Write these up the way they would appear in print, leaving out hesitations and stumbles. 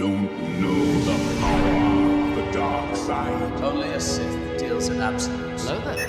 don't know the power of the dark side. Only a Sith deals in absolutes. Hello there.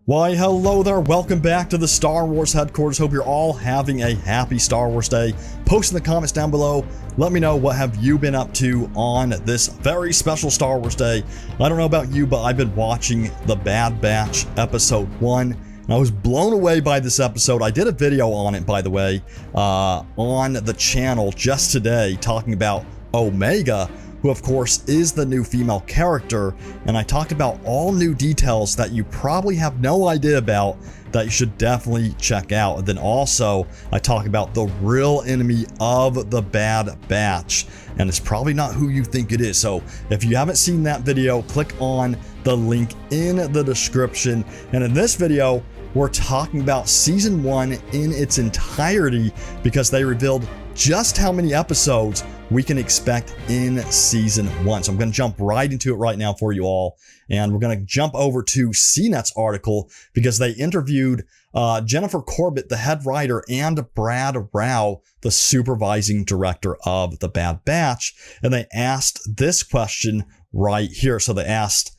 Why, hello there. Welcome back to the Star Wars headquarters. Hope you're all having a happy Star Wars day. Post in the comments down below. Let me know what have you been up to on this very special Star Wars day. I don't know about you, but I've been watching The Bad Batch Episode 1. And I was blown away by this episode. I did a video on it, by the way, on the channel just today, talking about Omega, who of course is the new female character, and I talked about all new details that you probably have no idea about that you should definitely check out. And then also I talk about the real enemy of the Bad Batch, and it's probably not who you think it is. So if you haven't seen that video, click on the link in the description. And in this video, we're talking about season 1 in its entirety, because they revealed just how many episodes we can expect in season 1. So I'm going to jump right into it right now for you all. And we're going to jump over to CNET's article, because they interviewed Jennifer Corbett, the head writer, and Brad Rao, the supervising director of The Bad Batch. And they asked this question right here. So they asked,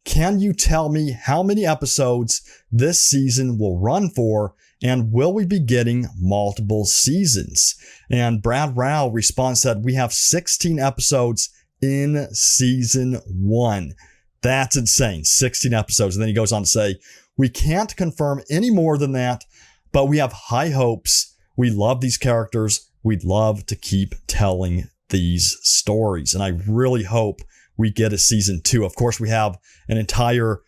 can you tell me how many episodes this season will run for, and will we be getting multiple seasons? And Brad Rao responds, said, we have 16 episodes in season 1. That's insane. 16 episodes. And then he goes on to say, we can't confirm any more than that, but we have high hopes. We love these characters. We'd love to keep telling these stories. And I really hope we get a season 2. Of course, we have an entire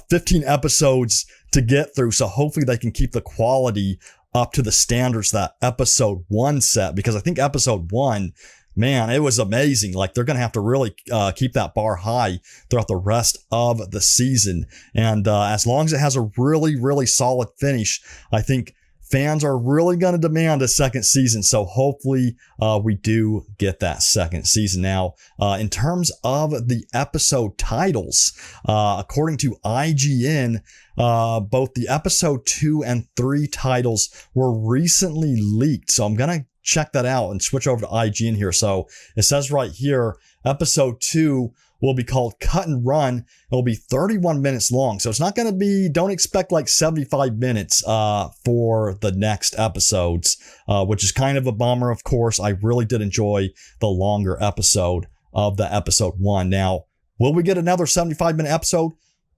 15 episodes to get through, so hopefully they can keep the quality up to the standards that episode 1 set, because I think episode 1, man, it was amazing. Like, they're going to have to really keep that bar high throughout the rest of the season. And as long as it has a really, really solid finish, I think fans are really going to demand a second season. So hopefully we do get that second season. Now, in terms of the episode titles, according to IGN, both the episode 2 and 3 titles were recently leaked. So I'm going to check that out and switch over to IGN here. So it says right here, episode 2 will be called Cut and Run. It'll be 31 minutes long. So it's not going to be, don't expect like 75 minutes for the next episodes, which is kind of a bummer, of course. I really did enjoy the longer episode of the episode 1. Now, will we get another 75-minute episode?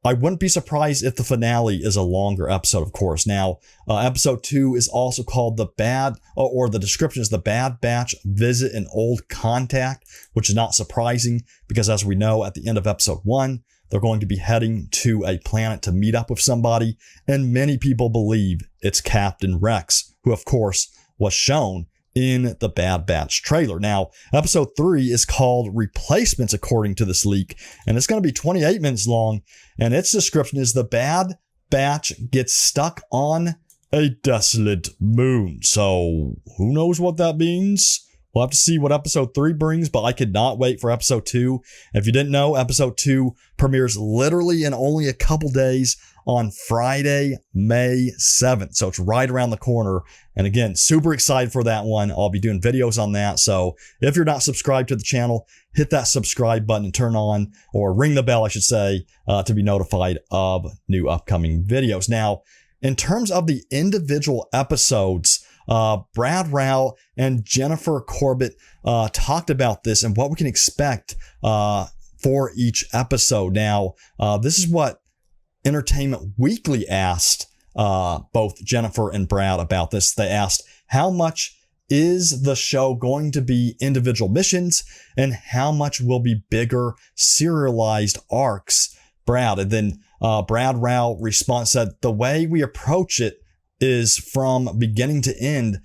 I wouldn't be surprised if the finale is a longer episode, of course. Now, episode 2 is also called the description is The Bad Batch Visit an Old Contact, which is not surprising because, as we know, at the end of episode 1, they're going to be heading to a planet to meet up with somebody, and many people believe it's Captain Rex, who, of course, was shown in the Bad Batch trailer. Now, episode 3 is called Replacements, according to this leak, and it's going to be 28 minutes long, and its description is the Bad Batch gets stuck on a desolate moon. So, who knows what that means? We'll have to see what episode 3 brings, but I could not wait for episode 2. If you didn't know, episode 2 premieres literally in only a couple days on Friday, May 7th. So it's right around the corner. And again, super excited for that one. I'll be doing videos on that. So if you're not subscribed to the channel, hit that subscribe button and turn on, or ring the bell, I should say, to be notified of new upcoming videos. Now, in terms of the individual episodes, Brad Rao and Jennifer Corbett talked about this and what we can expect for each episode. Now, this is what Entertainment Weekly asked both Jennifer and Brad about this. They asked, how much is the show going to be individual missions, and how much will be bigger serialized arcs, Brad? And then Brad Rao response said, the way we approach it is from beginning to end,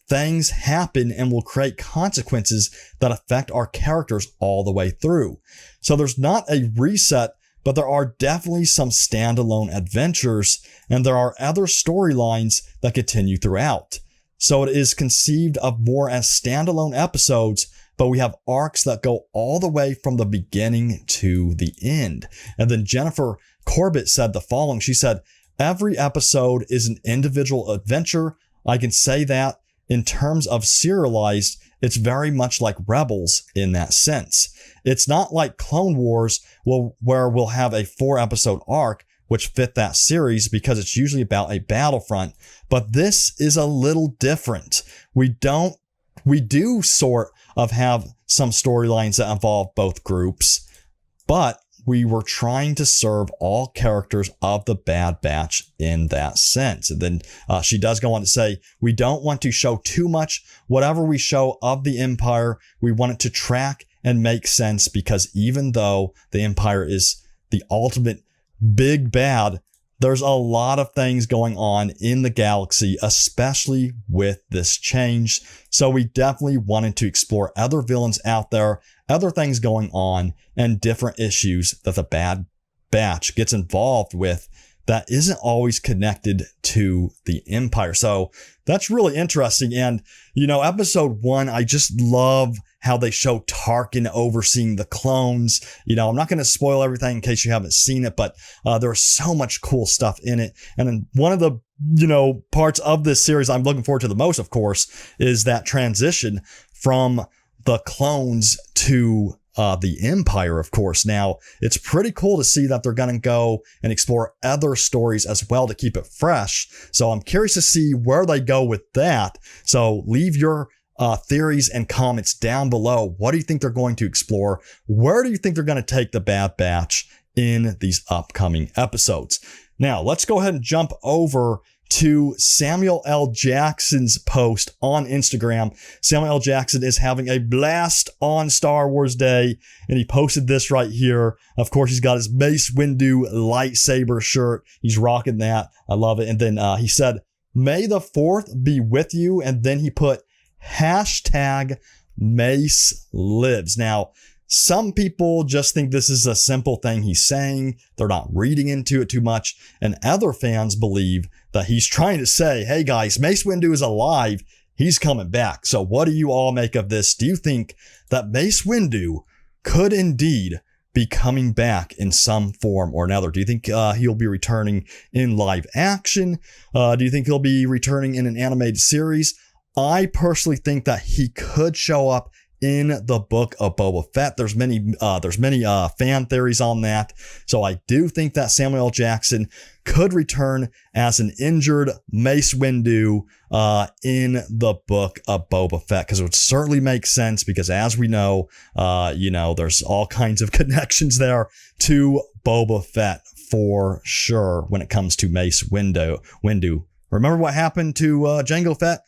things happen and will create consequences that affect our characters all the way through. So there's not a reset, but there are definitely some standalone adventures, and there are other storylines that continue throughout. So it is conceived of more as standalone episodes, but we have arcs that go all the way from the beginning to the end. And then Jennifer Corbett said the following. She said, every episode is an individual adventure. I can say that in terms of serialized, it's very much like Rebels in that sense. It's not like Clone Wars, where we'll have a 4-episode arc which fit that series because it's usually about a battlefront. But this is a little different. We do sort of have some storylines that involve both groups, but we were trying to serve all characters of the Bad Batch in that sense. And then she does go on to say, we don't want to show too much. Whatever we show of the Empire, we want it to track and make sense, because even though the Empire is the ultimate big bad, there's a lot of things going on in the galaxy, especially with this change. So we definitely wanted to explore other villains out there, other things going on, and different issues that the Bad Batch gets involved with that isn't always connected to the Empire. So that's really interesting. And, episode 1, I just love how they show Tarkin overseeing the clones. I'm not going to spoil everything in case you haven't seen it, but there's so much cool stuff in it. And then one of the, parts of this series I'm looking forward to the most, of course, is that transition from the clones to the Empire, of course. Now, it's pretty cool to see that they're going to go and explore other stories as well to keep it fresh. So I'm curious to see where they go with that. So leave your theories and comments down below. What do you think they're going to explore? Where do you think they're going to take the Bad Batch in these upcoming episodes? Now, let's go ahead and jump over to Samuel L. Jackson's post on Instagram. Samuel L. Jackson is having a blast on Star Wars Day, and he posted this right here. Of course, he's got his Mace Windu lightsaber shirt. He's rocking that. I love it. And then he said, "May the 4th be with you." And then he put hashtag Mace lives. Now, some people just think this is a simple thing he's saying. They're not reading into it too much. And other fans believe that he's trying to say, hey guys, Mace Windu is alive. He's coming back. So what do you all make of this? Do you think that Mace Windu could indeed be coming back in some form or another? Do you think he'll be returning in live action? Do you think he'll be returning in an animated series? I personally think that he could show up in the book of Boba Fett. There's many fan theories on that. So I do think that Samuel L. Jackson could return as an injured Mace Windu in the book of Boba Fett, because it would certainly make sense, because as we know, there's all kinds of connections there to Boba Fett for sure when it comes to Mace Windu. Remember what happened to Jango Fett?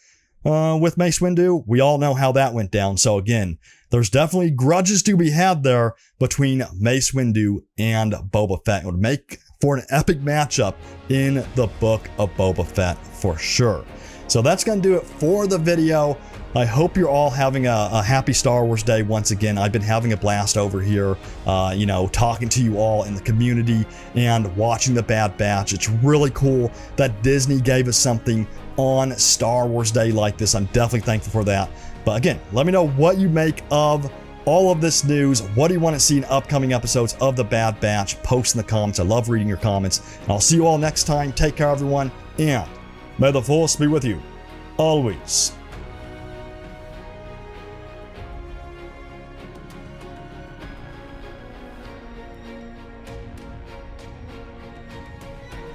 With Mace Windu, we all know how that went down. So again, there's definitely grudges to be had there between Mace Windu and Boba Fett. It would make for an epic matchup in the book of Boba Fett for sure. So that's going to do it for the video. I hope you're all having a happy Star Wars Day once again. I've been having a blast over here, talking to you all in the community and watching the Bad Batch. It's really cool that Disney gave us something on Star Wars Day like this. I'm definitely thankful for that. But again, let me know what you make of all of this news. What do you want to see in upcoming episodes of the Bad Batch? Post in the comments. I love reading your comments. And I'll see you all next time. Take care, everyone, and may the Force be with you always.